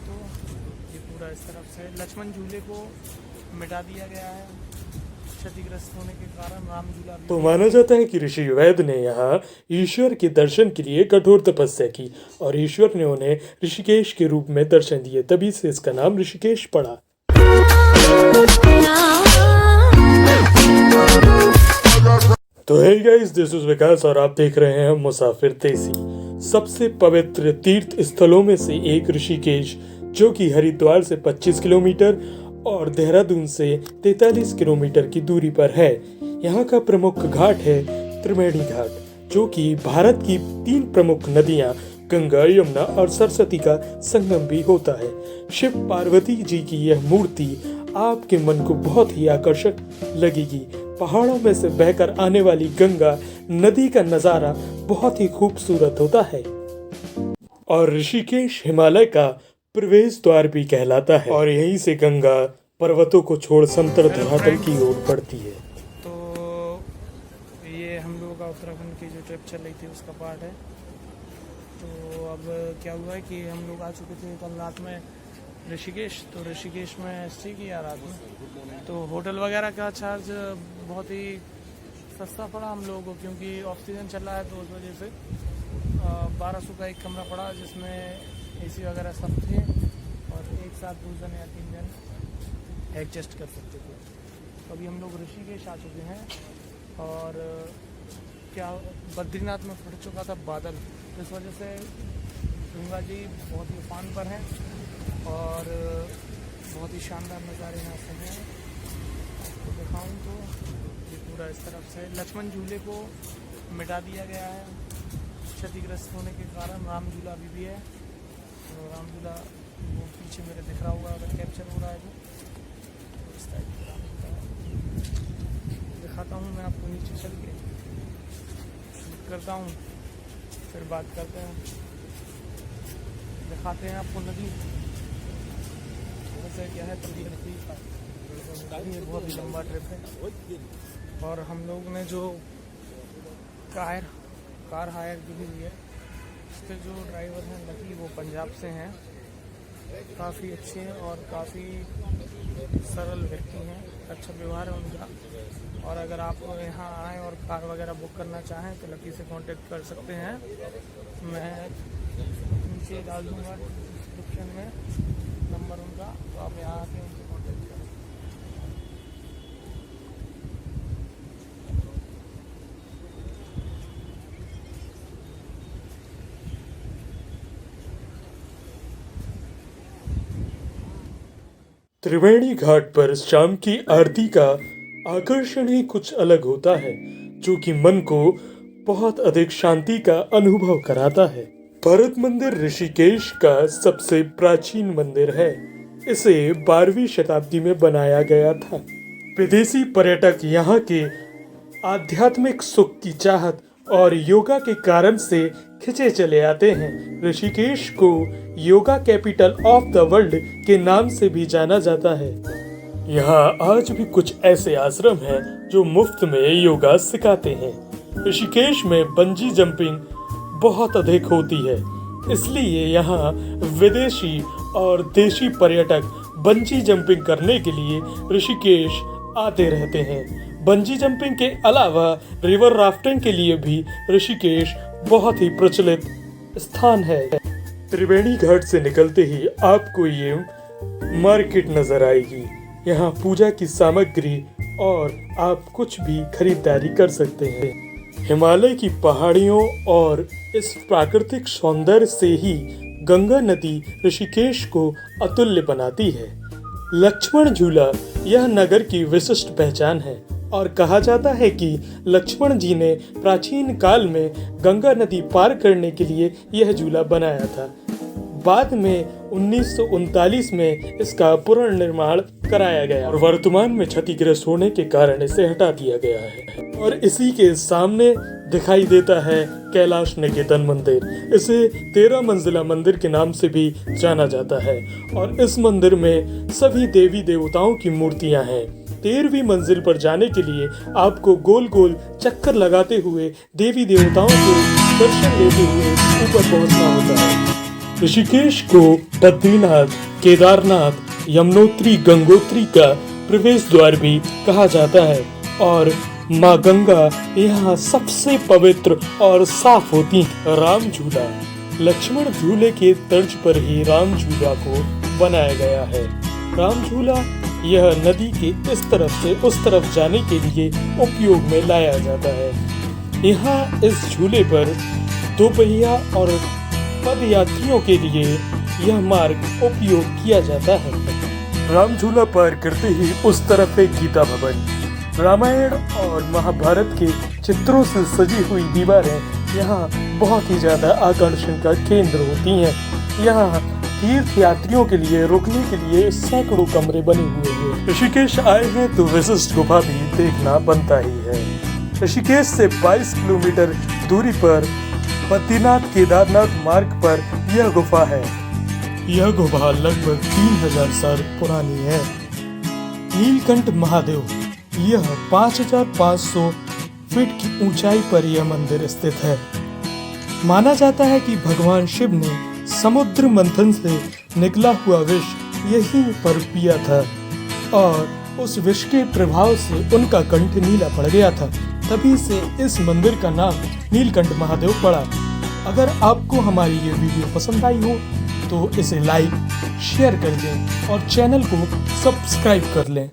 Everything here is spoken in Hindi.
तो ये पूरा इस तरफ से लक्ष्मण झूले को मिटा दिया गया है क्षतिग्रस्त होने के कारण। राम झूला भी तो माना जाता है कि ऋषि वैद ने यहाँ ईश्वर के दर्शन के लिए कठोर तपस्या की और ईश्वर ने उन्हें ऋषिकेश के रूप में दर्शन दिए, तभी से इसका नाम ऋषिकेश पड़ा। तो हे गाइस, दिस इज विकास और आप देख रहे हैं मुसाफिर देसी। सबसे पवित्र तीर्थ स्थलों में से एक ऋषिकेश, जो कि हरिद्वार से 25 किलोमीटर और देहरादून से 43 किलोमीटर की दूरी पर है। यहाँ का प्रमुख घाट है त्रिवेणी घाट, जो कि भारत की 3 प्रमुख नदियाँ गंगा, यमुना और सरस्वती का संगम भी होता है। शिव पार्वती जी की यह मूर्ति आपके मन को बहुत ही आकर्षक लगेगी। पहाड़ों में से बहकर आने वाली गंगा नदी का नजारा बहुत ही खूबसूरत होता है और ऋषिकेश हिमालय का प्रवेश द्वार भी कहलाता है और यहीं से गंगा पर्वतों को छोड़ समतल धरातल की ओर बढ़ती है। तो ये हम लोगों का उत्तराखंड की जो ट्रिप चल रही थी उसका पार्ट है। तो अब क्या हुआ है कि हम लोग आ चुके थे कल रात में ऋषिकेश। तो ऋषिकेश में स्टे किया रात में, तो होटल वगैरह का चार्ज बहुत ही सस्ता पड़ा हम लोगों को, क्योंकि ऑफ सीजन चल रहा है तो उस वजह से 1200 का एक कमरा पड़ा, जिसमें एसी वगैरह सब थे और एक साथ 2 जन या 3 जन एडजस्ट कर सकते थे। तो अभी हम लोग ऋषिकेश आ चुके हैं और क्या बद्रीनाथ में फट चुका था बादल, इस वजह से गंगा जी बहुत ही उफान पर हैं और बहुत ही शानदार नज़ारे यहाँ से हैं। तो दिखाऊँ तो ये पूरा इस तरफ से लक्ष्मण झूले को मिटा दिया गया है क्षतिग्रस्त होने के कारण। राम झूला अभी भी है, तो राम झूला वो पीछे मेरे दिख रहा होगा अगर कैप्चर हो रहा है तो इस टाइप का राम झूला दिखाता हूँ मैं आपको। नीचे चल के शूट करता हूँ, फिर बात करते हैं, दिखाते हैं आपको नदी वैसे क्या है। तभी ये बहुत ही लंबा ट्रिप है और हम लोग ने जो कार हायर की हुई है, उसके जो ड्राइवर हैं लकी, वो पंजाब से हैं, काफ़ी अच्छे हैं और काफ़ी सरल व्यक्ति हैं, अच्छा व्यवहार है उनका। और अगर आप यहाँ आएँ और कार वगैरह बुक करना चाहें तो लकी से कांटेक्ट कर सकते हैं। मैं नीचे डाल दूँगा डिस्क्रिप्शन में नंबर उनका, तो आप यहाँ आके उनसे कांटेक्ट करें। त्रिवेणी घाट पर शाम की आरती का आकर्षण ही कुछ अलग होता है, जो कि मन को बहुत अधिक शांति का अनुभव कराता है। भरत मंदिर ऋषिकेश का सबसे प्राचीन मंदिर है। इसे 12वीं शताब्दी में बनाया गया था। विदेशी पर्यटक यहाँ के आध्यात्मिक सुख की चाहत और योगा के कारण से खिंचे चले आते हैं। ऋषिकेश को yoga capital of the world के नाम से भी जाना जाता है। यहाँ आज भी कुछ ऐसे आश्रम हैं जो मुफ्त में योगा सिखाते हैं। ऋषिकेश में बंजी जंपिंग बहुत अधिक होती है, इसलिए यहाँ विदेशी और देशी पर्यटक बंजी जंपिंग करने के लिए ऋषिकेश आते रहते हैं। बंजी जंपिंग के अलावा रिवर राफ्टिंग के लिए भी ऋषिकेश बहुत ही प्रचलित स्थान है। त्रिवेणी घाट से निकलते ही आपको ये मार्केट नजर आएगी। यहाँ पूजा की सामग्री और आप कुछ भी खरीदारी कर सकते हैं। हिमालय की पहाड़ियों और इस प्राकृतिक सौंदर्य से ही गंगा नदी ऋषिकेश को अतुल्य बनाती है। लक्ष्मण झूला यह नगर की विशिष्ट पहचान है और कहा जाता है कि लक्ष्मण जी ने प्राचीन काल में गंगा नदी पार करने के लिए यह झूला बनाया था। बाद में 1939 में इसका पुनर्निर्माण कराया गया और वर्तमान में क्षतिग्रस्त होने के कारण इसे हटा दिया गया है। और इसी के सामने दिखाई देता है कैलाश निकेतन मंदिर। इसे 13 मंजिला मंदिर के नाम से भी जाना जाता है और इस मंदिर में सभी देवी देवताओं की मूर्तियां हैं। 13वीं मंजिल पर जाने के लिए आपको गोल गोल चक्कर लगाते हुए देवी देवताओं के दर्शन लेते हुए ऊपर पहुंचना होता है। ऋषिकेश को बद्रीनाथ, केदारनाथ, यमुनोत्री, गंगोत्री का प्रवेश द्वार भी कहा जाता है और माँ गंगा यहाँ सबसे पवित्र और साफ होती है। राम झूला, लक्ष्मण झूले के तर्ज पर ही राम झूला को बनाया गया है। राम झूला यह नदी के इस तरफ से उस तरफ जाने के लिए उपयोग में लाया जाता है। यहाँ इस झूले पर दोपहिया और पद यात्रियों के लिए यह मार्ग उपयोग किया जाता है। राम झूला पार करते ही उस तरफ है गीता भवन। रामायण और महाभारत के चित्रों से सजी हुई दीवारें यहाँ बहुत ही ज्यादा आकर्षण का केंद्र होती हैं। यहाँ तीर्थ यात्रियों के लिए रुकने के लिए सैकड़ों कमरे बने हुए हैं। ऋषिकेश आए हैं तो विशिष्ट गुफा भी देखना बनता ही है। ऋषिकेश से 22 किलोमीटर दूरी पर बद्रीनाथ केदारनाथ मार्ग पर यह गुफा है। यह गुफा लगभग 3000 साल पुरानी है। नीलकंठ महादेव, यह 5500 फीट की ऊंचाई पर यह मंदिर स्थित है। माना जाता है कि भगवान शिव ने समुद्र मंथन से निकला हुआ विष यहीं पर पिया था और उस विष के प्रभाव से उनका कंठ नीला पड़ गया था। तभी से इस मंदिर का नाम नीलकंठ महादेव पड़ा। अगर आपको हमारी ये वीडियो पसंद आई हो तो इसे लाइक, शेयर कर दें और चैनल को सब्सक्राइब कर लें।